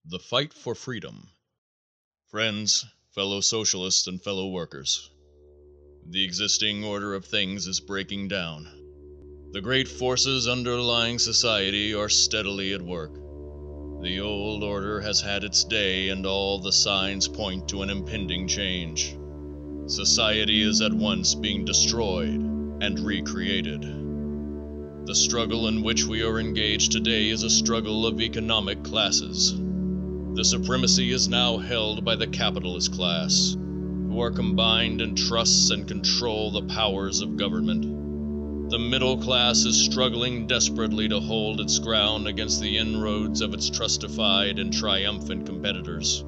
The Fight for Freedom. Friends, fellow socialists, and fellow workers, the existing order of things is breaking down. The great forces underlying society are steadily at work. The old order has had its day, and all the signs point to an impending change. Society is at once being destroyed and recreated. The struggle in which we are engaged today is a struggle of economic classes. The supremacy is now held by the capitalist class, who are combined in trusts and control the powers of government. The middle class is struggling desperately to hold its ground against the inroads of its trustified and triumphant competitors.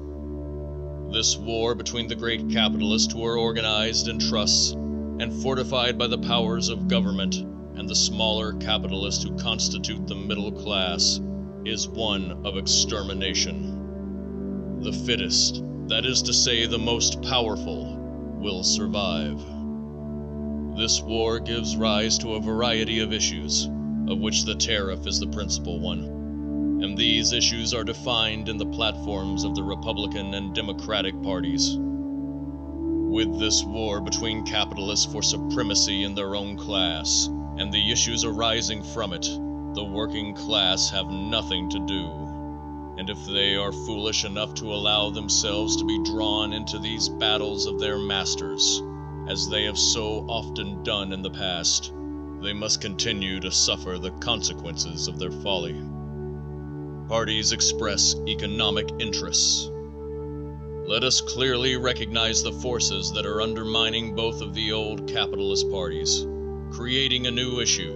This war between the great capitalists who are organized in trusts and fortified by the powers of government and the smaller capitalists who constitute the middle class is one of extermination. The fittest, that is to say the most powerful, will survive. This war gives rise to a variety of issues, of which the tariff is the principal one, and these issues are defined in the platforms of the Republican and Democratic parties. With this war between capitalists for supremacy in their own class, and the issues arising from it, the working class have nothing to do. And if they are foolish enough to allow themselves to be drawn into these battles of their masters, as they have so often done in the past, they must continue to suffer the consequences of their folly. Parties express economic interests. Let us clearly recognize the forces that are undermining both of the old capitalist parties, creating a new issue,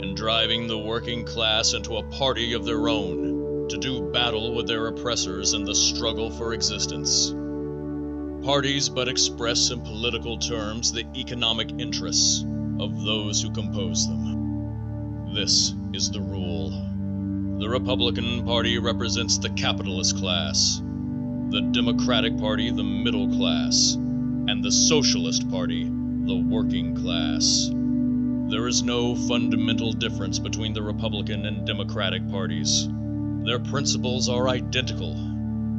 and driving the working class into a party of their own, to do battle with their oppressors in the struggle for existence. Parties but express in political terms the economic interests of those who compose them. This is the rule. The Republican Party represents the capitalist class, the Democratic Party the middle class, and the Socialist Party the working class. There is no fundamental difference between the Republican and Democratic parties. Their principles are identical.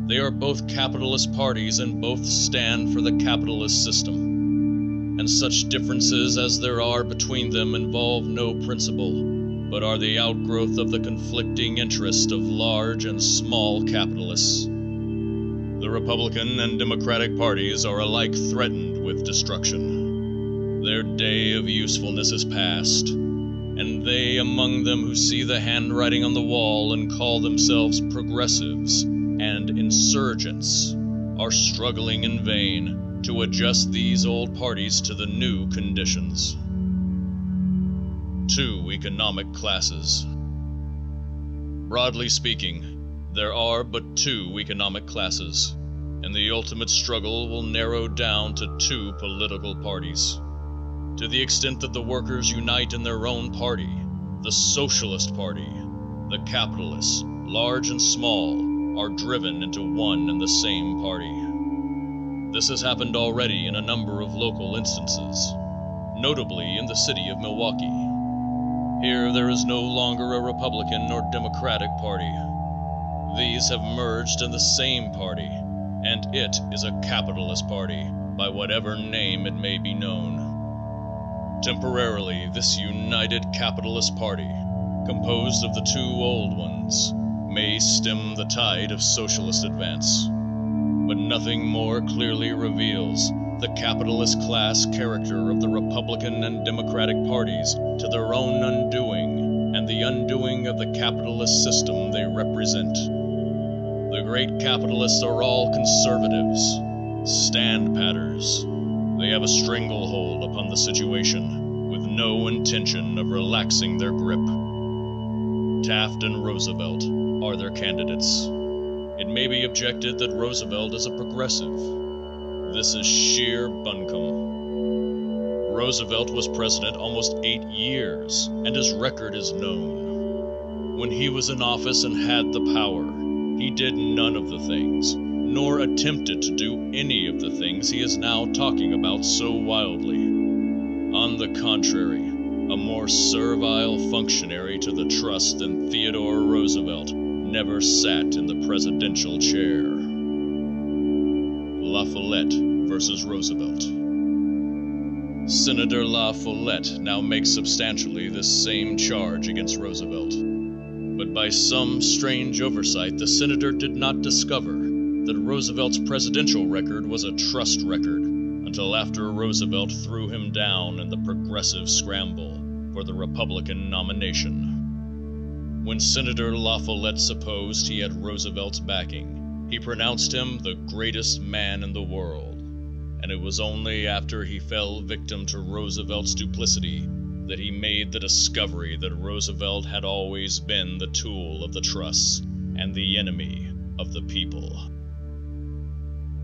They are both capitalist parties and both stand for the capitalist system. And such differences as there are between them involve no principle, but are the outgrowth of the conflicting interests of large and small capitalists. The Republican and Democratic parties are alike threatened with destruction. Their day of usefulness is past, and they among them who see the handwriting on the wall and call themselves progressives and insurgents are struggling in vain to adjust these old parties to the new conditions. Two economic classes. Broadly speaking, there are but two economic classes, and the ultimate struggle will narrow down to two political parties. To the extent that the workers unite in their own party, the Socialist Party, the capitalists, large and small, are driven into one and the same party. This has happened already in a number of local instances, notably in the city of Milwaukee. Here there is no longer a Republican or Democratic Party. These have merged in the same party, and it is a capitalist party, by whatever name it may be known. Temporarily, this united capitalist party, composed of the two old ones, may stem the tide of socialist advance. But nothing more clearly reveals the capitalist class character of the Republican and Democratic parties to their own undoing and the undoing of the capitalist system they represent. The great capitalists are all conservatives, stand-patters. They have a stranglehold upon the situation, with no intention of relaxing their grip. Taft and Roosevelt are their candidates. It may be objected that Roosevelt is a progressive. This is sheer buncombe. Roosevelt was president almost 8 years, and his record is known. When he was in office and had the power, he did none of the things, nor attempted to do any of the things he is now talking about so wildly. On the contrary, a more servile functionary to the trust than Theodore Roosevelt never sat in the presidential chair. La Follette versus Roosevelt. Senator La Follette now makes substantially this same charge against Roosevelt. But by some strange oversight, the senator did not discover that Roosevelt's presidential record was a trust record until after Roosevelt threw him down in the progressive scramble for the Republican nomination. When Senator La Follette supposed he had Roosevelt's backing, he pronounced him the greatest man in the world. And it was only after he fell victim to Roosevelt's duplicity that he made the discovery that Roosevelt had always been the tool of the trusts and the enemy of the people.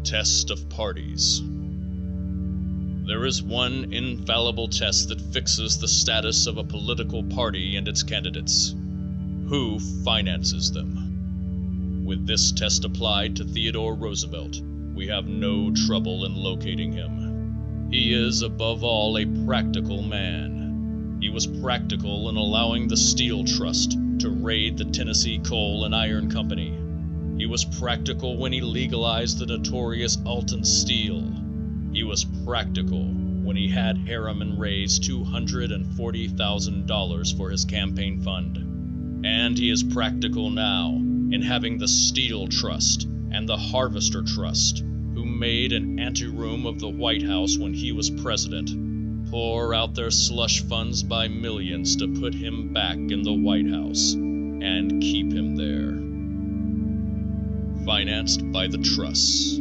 Test of parties. There is one infallible test that fixes the status of a political party and its candidates: who finances them. With this test applied to Theodore Roosevelt, we have no trouble in locating him. He is, above all, a practical man. He was practical in allowing the Steel Trust to raid the Tennessee Coal and Iron Company. He was practical when he legalized the notorious Alton Steel. He was practical when he had Harriman raise $240,000 for his campaign fund. And he is practical now in having the Steel Trust and the Harvester Trust, who made an anteroom of the White House when he was president, pour out their slush funds by millions to put him back in the White House and keep him there. Financed by the trusts.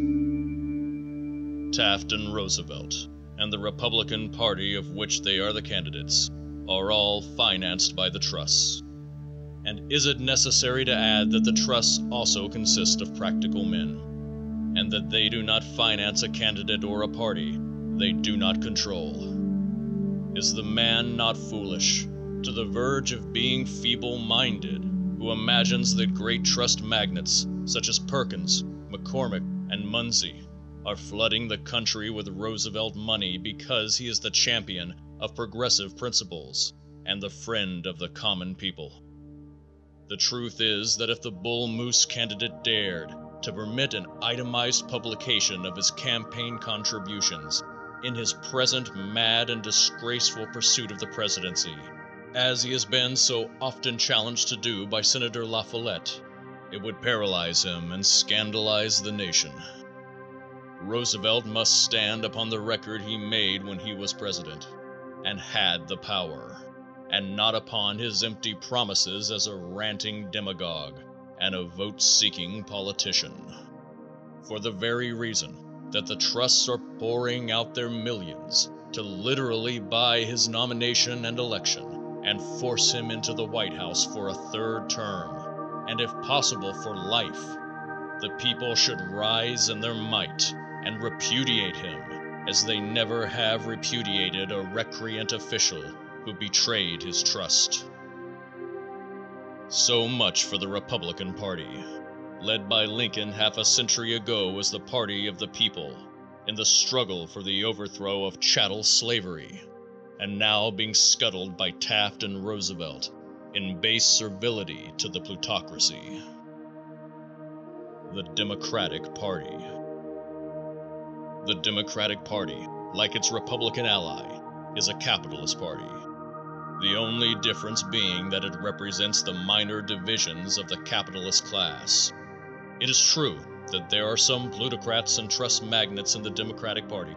Taft and Roosevelt, and the Republican Party of which they are the candidates, are all financed by the trusts. And is it necessary to add that the trusts also consist of practical men, and that they do not finance a candidate or a party they do not control? Is the man not foolish, to the verge of being feeble-minded, who imagines that great trust magnates such as Perkins, McCormick, and Munsey are flooding the country with Roosevelt money because he is the champion of progressive principles and the friend of the common people? The truth is that if the Bull Moose candidate dared to permit an itemized publication of his campaign contributions in his present mad and disgraceful pursuit of the presidency, as he has been so often challenged to do by Senator La Follette, it would paralyze him and scandalize the nation. Roosevelt must stand upon the record he made when he was president and had the power, and not upon his empty promises as a ranting demagogue and a vote-seeking politician. For the very reason that the trusts are pouring out their millions to literally buy his nomination and election and force him into the White House for a third term, and if possible for life, the people should rise in their might and repudiate him as they never have repudiated a recreant official who betrayed his trust. So much for the Republican Party, led by Lincoln half a century ago as the party of the people in the struggle for the overthrow of chattel slavery, and now being scuttled by Taft and Roosevelt in base servility to the plutocracy. The Democratic Party. The Democratic Party, like its Republican ally, is a capitalist party. The only difference being that it represents the minor divisions of the capitalist class. It is true that there are some plutocrats and trust magnates in the Democratic Party,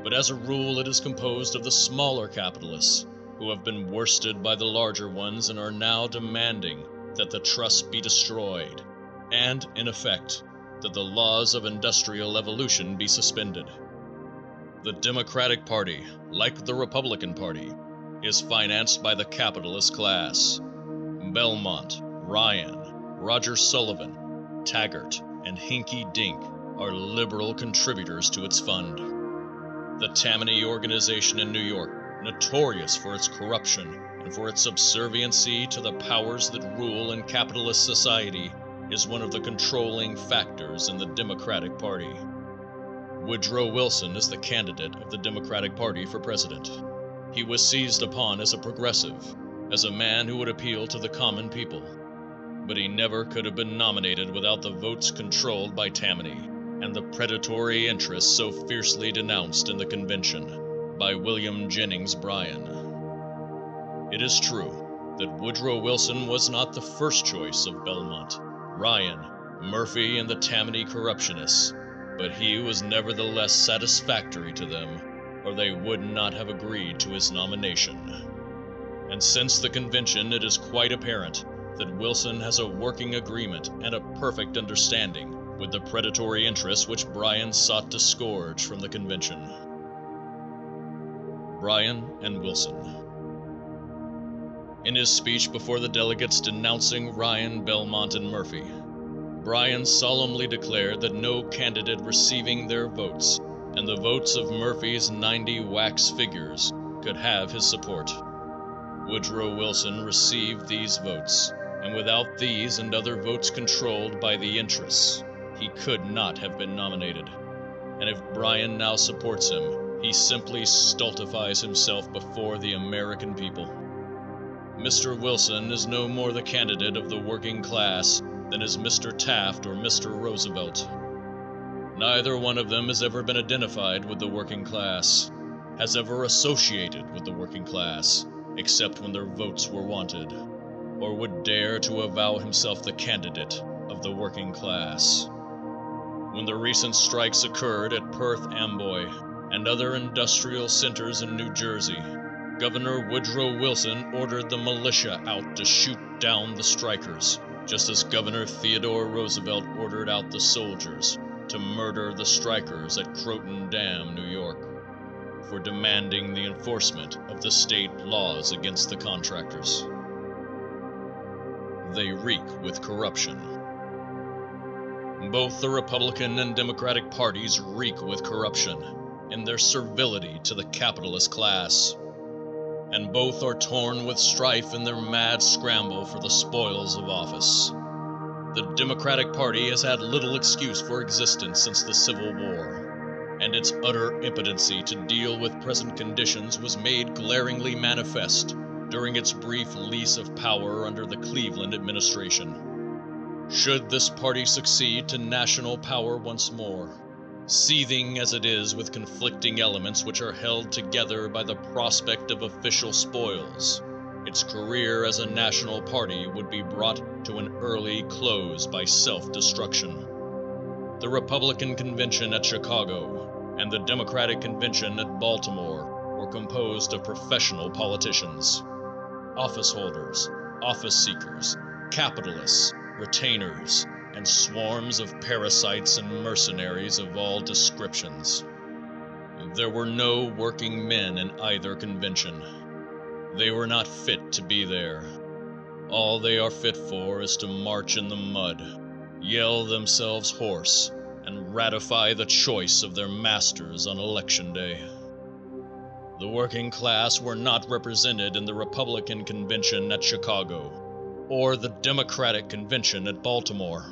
but as a rule it is composed of the smaller capitalists who have been worsted by the larger ones and are now demanding that the trusts be destroyed and, in effect, that the laws of industrial evolution be suspended. The Democratic Party, like the Republican Party, is financed by the capitalist class. Belmont, Ryan, Roger Sullivan, Taggart, and Hinky Dink are liberal contributors to its fund. The Tammany organization in New York, notorious for its corruption and for its subserviency to the powers that rule in capitalist society, is one of the controlling factors in the Democratic Party. Woodrow Wilson is the candidate of the Democratic Party for president. He was seized upon as a progressive, as a man who would appeal to the common people. but he never could have been nominated without the votes controlled by Tammany and the predatory interests so fiercely denounced in the convention by William Jennings Bryan. It is true that Woodrow Wilson was not the first choice of Belmont, Ryan, Murphy, and the Tammany corruptionists, but he was nevertheless satisfactory to them, or they would not have agreed to his nomination. And since the convention, it is quite apparent that Wilson has a working agreement and a perfect understanding with the predatory interests which Bryan sought to scourge from the convention. Bryan and Wilson. In his speech before the delegates denouncing Ryan, Belmont, and Murphy, Bryan solemnly declared that no candidate receiving their votes and the votes of Murphy's 90 wax figures could have his support. Woodrow Wilson received these votes, and without these and other votes controlled by the interests, he could not have been nominated. And if Bryan now supports him, he simply stultifies himself before the American people. Mr. Wilson is no more the candidate of the working class than is Mr. Taft or Mr. Roosevelt. Neither one of them has ever been identified with the working class, has ever associated with the working class, except when their votes were wanted, or would dare to avow himself the candidate of the working class. When the recent strikes occurred at Perth Amboy and other industrial centers in New Jersey, Governor Woodrow Wilson ordered the militia out to shoot down the strikers, just as Governor Theodore Roosevelt ordered out the soldiers to murder the strikers at Croton Dam, New York, for demanding the enforcement of the state laws against the contractors. They reek with corruption. Both the Republican and Democratic parties reek with corruption in their servility to the capitalist class, and both are torn with strife in their mad scramble for the spoils of office. The Democratic Party has had little excuse for existence since the Civil War, and its utter impotency to deal with present conditions was made glaringly manifest during its brief lease of power under the Cleveland administration. Should this party succeed to national power once more, seething as it is with conflicting elements which are held together by the prospect of official spoils, its career as a national party would be brought to an early close by self-destruction. The Republican convention at Chicago and the Democratic convention at Baltimore were composed of professional politicians, office holders, office seekers, capitalists, retainers, and swarms of parasites and mercenaries of all descriptions. There were no working men in either convention. They were not fit to be there. All they are fit for is to march in the mud, yell themselves hoarse, and ratify the choice of their masters on election day. The working class were not represented in the Republican convention at Chicago or the Democratic convention at Baltimore.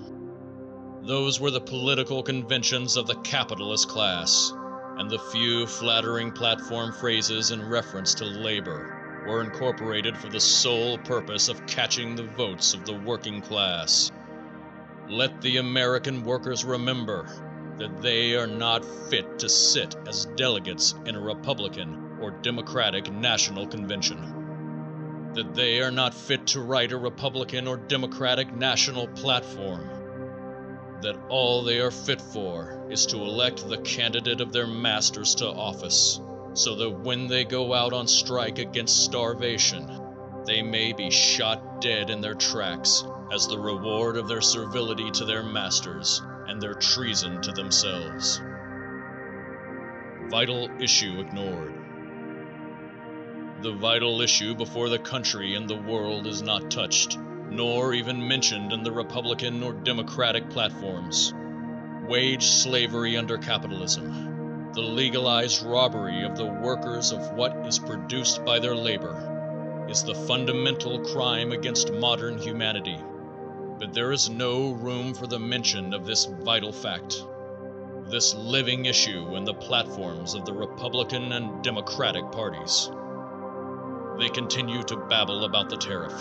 Those were the political conventions of the capitalist class, and the few flattering platform phrases in reference to labor were incorporated for the sole purpose of catching the votes of the working class. Let the American workers remember that they are not fit to sit as delegates in a Republican or Democratic national convention, that they are not fit to write a Republican or Democratic national platform, that all they are fit for is to elect the candidate of their masters to office, so that when they go out on strike against starvation, they may be shot dead in their tracks as the reward of their servility to their masters and their treason to themselves. Vital issue ignored. The vital issue before the country and the world is not touched, nor even mentioned in the Republican or Democratic platforms. Wage slavery under capitalism, the legalized robbery of the workers of what is produced by their labor, is the fundamental crime against modern humanity. But there is no room for the mention of this vital fact, this living issue in the platforms of the Republican and Democratic parties. They continue to babble about the tariff,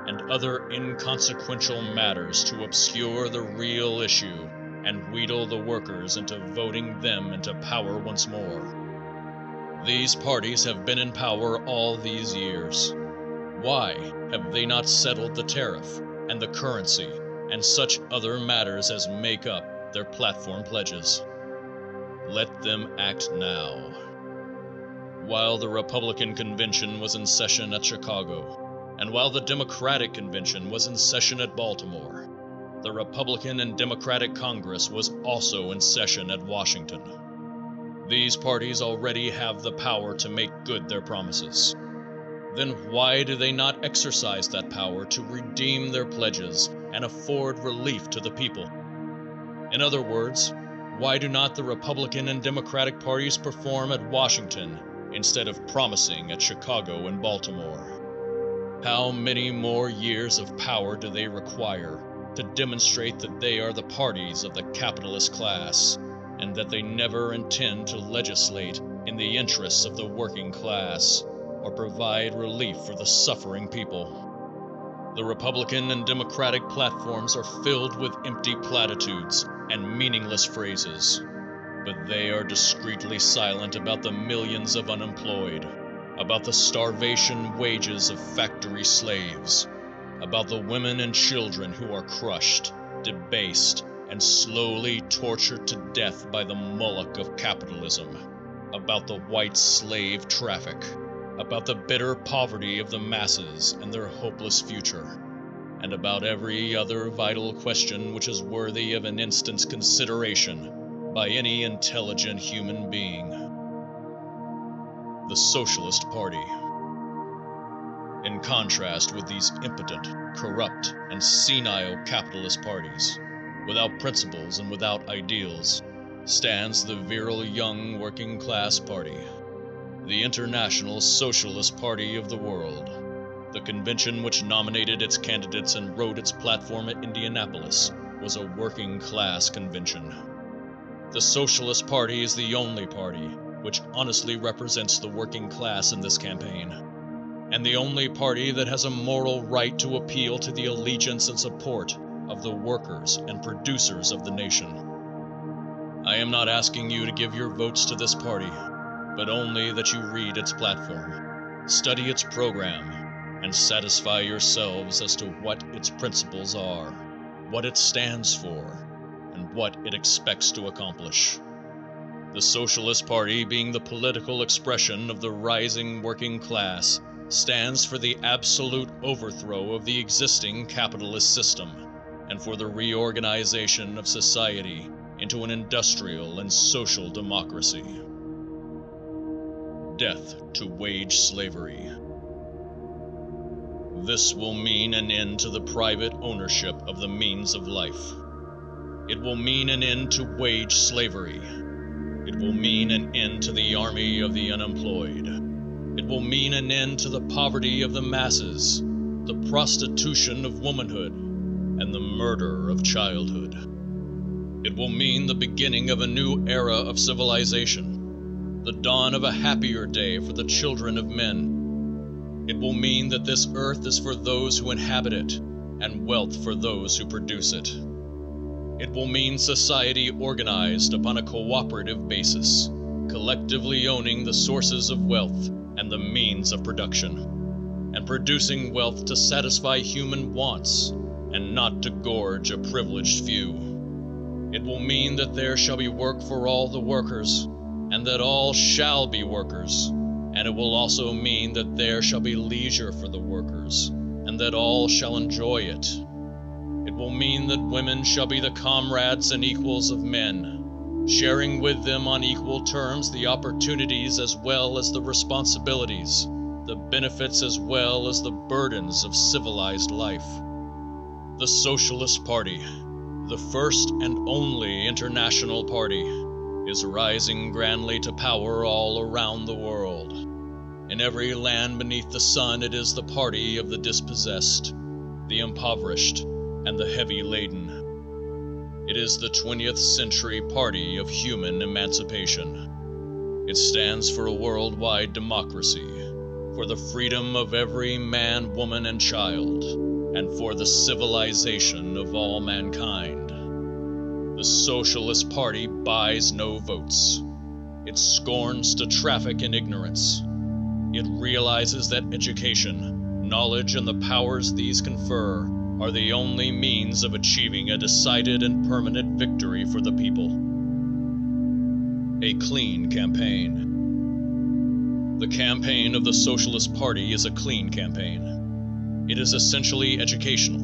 and other inconsequential matters to obscure the real issue and wheedle the workers into voting them into power once more. These parties have been in power all these years. Why have they not settled the tariff and the currency and such other matters as make up their platform pledges? Let them act now. While the Republican Convention was in session at Chicago, and while the Democratic Convention was in session at Baltimore, the Republican and Democratic Congress was also in session at Washington. These parties already have the power to make good their promises. Then why do they not exercise that power to redeem their pledges and afford relief to the people? In other words, why do not the Republican and Democratic parties perform at Washington instead of promising at Chicago and Baltimore? How many more years of power do they require to demonstrate that they are the parties of the capitalist class and that they never intend to legislate in the interests of the working class or provide relief for the suffering people? The Republican and Democratic platforms are filled with empty platitudes and meaningless phrases, but they are discreetly silent about the millions of unemployed, about the starvation wages of factory slaves, about the women and children who are crushed, debased, and slowly tortured to death by the Moloch of capitalism, about the white slave traffic, about the bitter poverty of the masses and their hopeless future, and about every other vital question which is worthy of an instant's consideration by any intelligent human being. The Socialist Party. In contrast with these impotent, corrupt, and senile capitalist parties, without principles and without ideals, stands the virile young working class party, the International Socialist Party of the world. The convention which nominated its candidates and wrote its platform at Indianapolis was a working class convention. The Socialist Party is the only party which honestly represents the working class in this campaign, and the only party that has a moral right to appeal to the allegiance and support of the workers and producers of the nation. I am not asking you to give your votes to this party, but only that you read its platform, study its program, and satisfy yourselves as to what its principles are, what it stands for, and what it expects to accomplish. The Socialist Party, being the political expression of the rising working class, stands for the absolute overthrow of the existing capitalist system and for the reorganization of society into an industrial and social democracy. Death to wage slavery. This will mean an end to the private ownership of the means of life. It will mean an end to wage slavery. It will mean an end to the army of the unemployed. It will mean an end to the poverty of the masses, the prostitution of womanhood, and the murder of childhood. It will mean the beginning of a new era of civilization, the dawn of a happier day for the children of men. It will mean that this earth is for those who inhabit it, and wealth for those who produce it. It will mean society organized upon a cooperative basis, collectively owning the sources of wealth and the means of production, and producing wealth to satisfy human wants and not to gorge a privileged few. It will mean that there shall be work for all the workers, and that all shall be workers, and it will also mean that there shall be leisure for the workers, and that all shall enjoy it. It will mean that women shall be the comrades and equals of men, sharing with them on equal terms the opportunities as well as the responsibilities, the benefits as well as the burdens of civilized life. The Socialist Party, the first and only international party, is rising grandly to power all around the world. In every land beneath the sun, it is the party of the dispossessed, the impoverished, and the heavy laden. It is the 20th century party of human emancipation. It stands for a worldwide democracy, for the freedom of every man, woman, and child, and for the civilization of all mankind. The Socialist Party buys no votes. It scorns to traffic in ignorance. It realizes that education, knowledge, and the powers these confer are the only means of achieving a decided and permanent victory for the people. A clean campaign. The campaign of the Socialist Party is a clean campaign. It is essentially educational,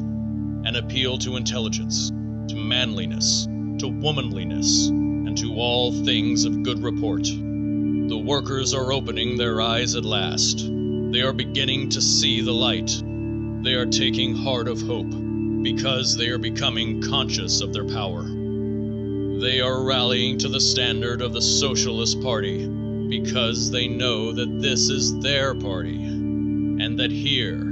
an appeal to intelligence, to manliness, to womanliness, and to all things of good report. The workers are opening their eyes at last. They are beginning to see the light. They are taking heart of hope because they are becoming conscious of their power. They are rallying to the standard of the Socialist Party because they know that this is their party, and that here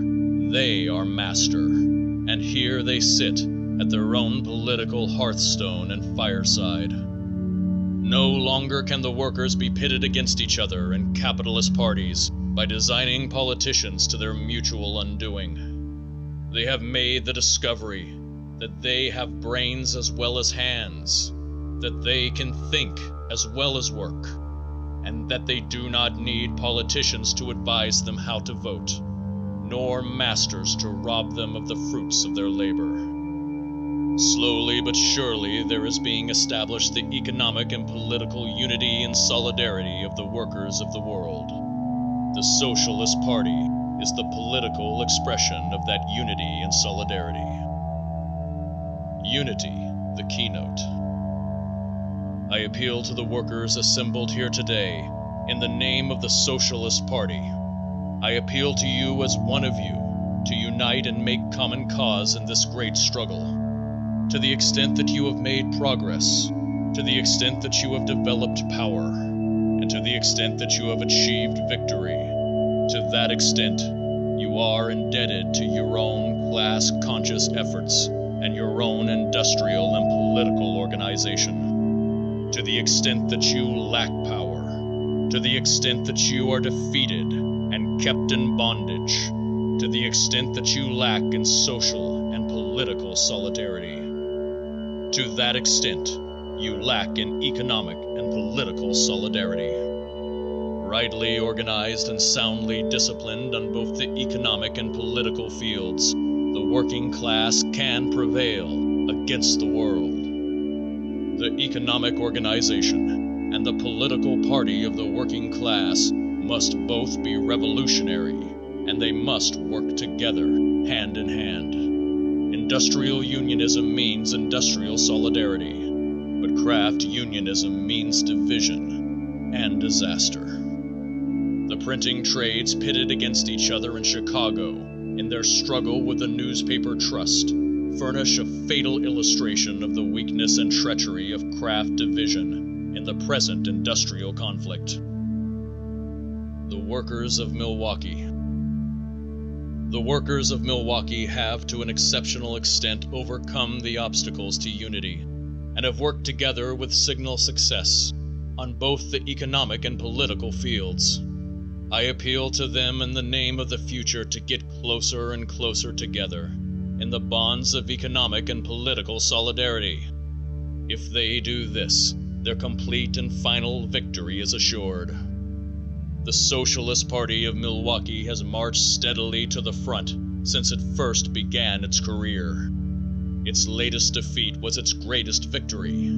they are master, and here they sit at their own political hearthstone and fireside. No longer can the workers be pitted against each other in capitalist parties by designing politicians to their mutual undoing. They have made the discovery that they have brains as well as hands, that they can think as well as work, and that they do not need politicians to advise them how to vote, nor masters to rob them of the fruits of their labor. Slowly but surely there is being established the economic and political unity and solidarity of the workers of the world. The Socialist Party is the political expression of that unity and solidarity. Unity, the keynote. I appeal to the workers assembled here today in the name of the Socialist Party. I appeal to you as one of you to unite and make common cause in this great struggle. To the extent that you have made progress, to the extent that you have developed power, and to the extent that you have achieved victory, to that extent you are indebted to your own class-conscious efforts and your own industrial and political organization. To the extent that you lack power, to the extent that you are defeated and kept in bondage, to the extent that you lack in social and political solidarity, to that extent you lack in economic and political solidarity. Rightly organized and soundly disciplined on both the economic and political fields, the working class can prevail against the world. The economic organization and the political party of the working class must both be revolutionary, and they must work together, hand in hand. Industrial unionism means industrial solidarity, but craft unionism means division and disaster. The printing trades pitted against each other in Chicago in their struggle with the newspaper trust furnish a fatal illustration of the weakness and treachery of craft division in the present industrial conflict. The workers of Milwaukee. The workers of Milwaukee have to an exceptional extent overcome the obstacles to unity and have worked together with signal success on both the economic and political fields. I appeal to them in the name of the future to get closer and closer together in the bonds of economic and political solidarity. If they do this, their complete and final victory is assured. The Socialist Party of Milwaukee has marched steadily to the front since it first began its career. Its latest defeat was its greatest victory.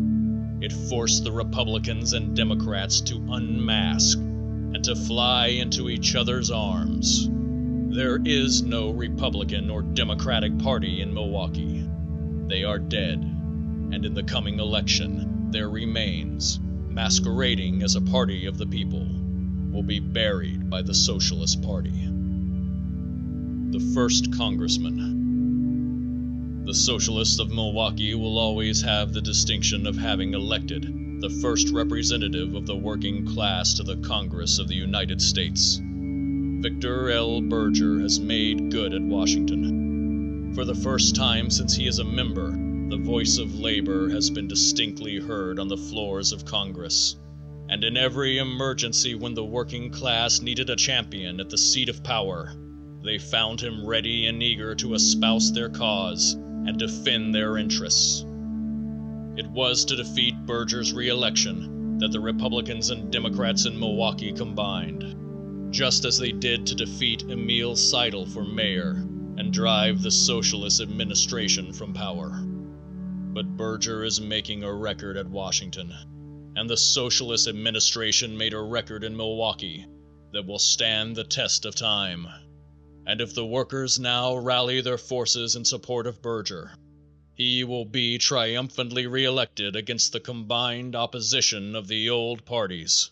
It forced the Republicans and Democrats to unmask and to fly into each other's arms. There is no Republican or Democratic Party in Milwaukee. They are dead, and in the coming election, their remains, masquerading as a party of the people, will be buried by the Socialist Party. The first Congressman. The Socialists of Milwaukee will always have the distinction of having elected the first representative of the working class to the Congress of the United States. Victor L. Berger has made good at Washington. For the first time since he is a member, the voice of labor has been distinctly heard on the floors of Congress. And in every emergency when the working class needed a champion at the seat of power, they found him ready and eager to espouse their cause and defend their interests. It was to defeat Berger's re-election that the Republicans and Democrats in Milwaukee combined, just as they did to defeat Emil Seidel for mayor and drive the socialist administration from power. But Berger is making a record at Washington, and the socialist administration made a record in Milwaukee that will stand the test of time. And if the workers now rally their forces in support of Berger, he will be triumphantly re-elected against the combined opposition of the old parties.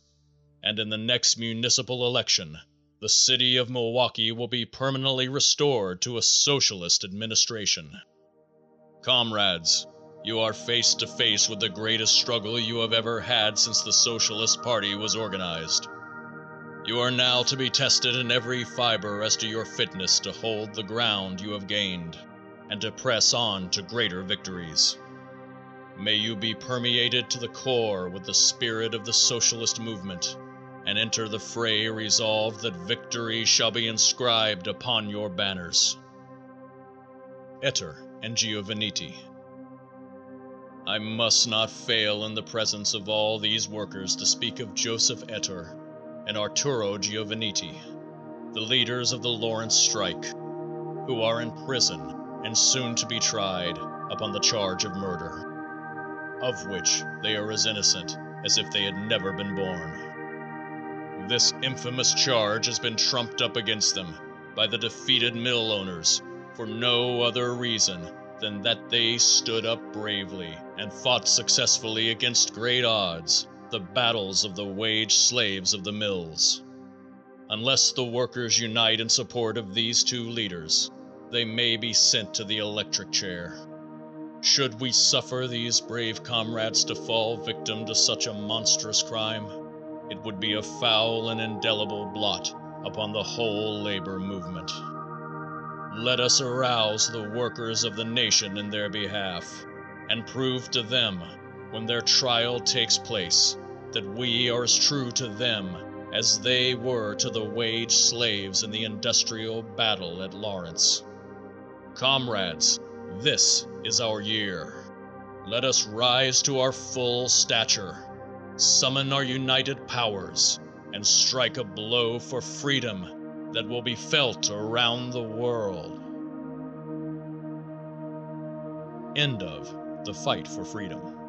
And in the next municipal election, the city of Milwaukee will be permanently restored to a socialist administration. Comrades, you are face to face with the greatest struggle you have ever had since the Socialist Party was organized. You are now to be tested in every fiber as to your fitness to hold the ground you have gained and to press on to greater victories. May you be permeated to the core with the spirit of the socialist movement and enter the fray resolved that victory shall be inscribed upon your banners. Ettor and Giovannitti. I must not fail in the presence of all these workers to speak of Joseph Ettor and Arturo Giovannitti, the leaders of the Lawrence strike, who are in prison and soon to be tried upon the charge of murder, of which they are as innocent as if they had never been born. This infamous charge has been trumped up against them by the defeated mill owners for no other reason than that they stood up bravely and fought successfully against great odds the battles of the wage slaves of the mills. Unless the workers unite in support of these two leaders, they may be sent to the electric chair. Should we suffer these brave comrades to fall victim to such a monstrous crime, it would be a foul and indelible blot upon the whole labor movement. Let us arouse the workers of the nation in their behalf, and prove to them, when their trial takes place, that we are as true to them as they were to the wage slaves in the industrial battle at Lawrence. Comrades, this is our year. Let us rise to our full stature, summon our united powers, and strike a blow for freedom that will be felt around the world. End of The Fight for Freedom.